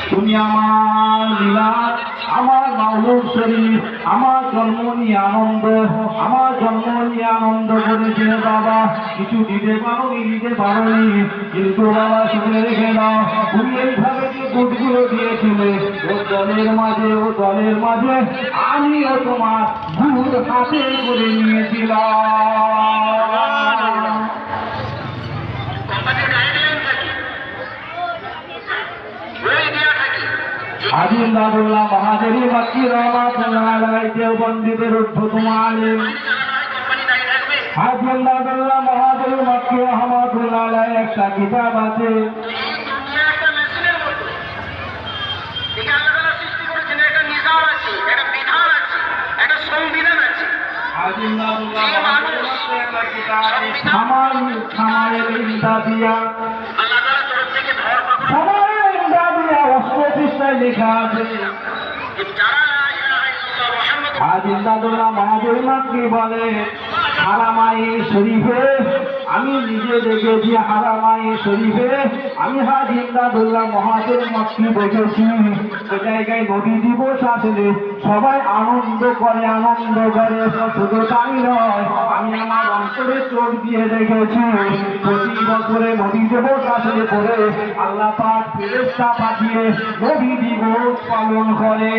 তুমি আমার মিলাদ, আমার মাওলুদ শরীফ, আমার জন্ম নিয়ে আনন্দ, আমার জন্ম নিয়ে আনন্দ করেছে বাবা। কিছু দিতে পারোনি, কিন্তু বাবা শুনে রেখে দাও, তুমি এইভাবে যে দুধগুলো দিয়েছিলে ও দলের মাঝে আমিও তোমার দুধ হাতে করে নিয়েছিলাম। হাজী ইমদাদুল্লাহ মহাদেবী মক্কি রহমাতুল্লাহ আলাইহি দেওবন্দিদের উদ্ভূত আলেম। হাজী ইমদাদুল্লাহ মহাদেবী মক্কি রহমাতুল্লাহ আলাইহি একটা কিতাব আছে। হাজী ইমদাদুল্লাহ মহাদেবী মক্কি একটা কিতাব খামারের ইমদাদিয়া, লেখা আছে। হাজী ইমদাদুল্লাহ মহাদেবী মক্কি বলে, হারামাই শরীফে আমি নিজে দেখেছি, হারামাই শরীফে আমি হাজী ইমদাদুল্লাহ মহাদেবী মক্কি দেখেছি। ওই জায়গায় নবী দিবস আসলে সবাই আনন্দ করে। শুধু তাই নয়, আমি আমার অন্তরে চোখ দিয়ে দেখেছি প্রতি বছরে নবী দিবস আসলে পরে আল্লাহ পাক ফেরেশতা পাঠিয়ে নবী দিবস পালন করে।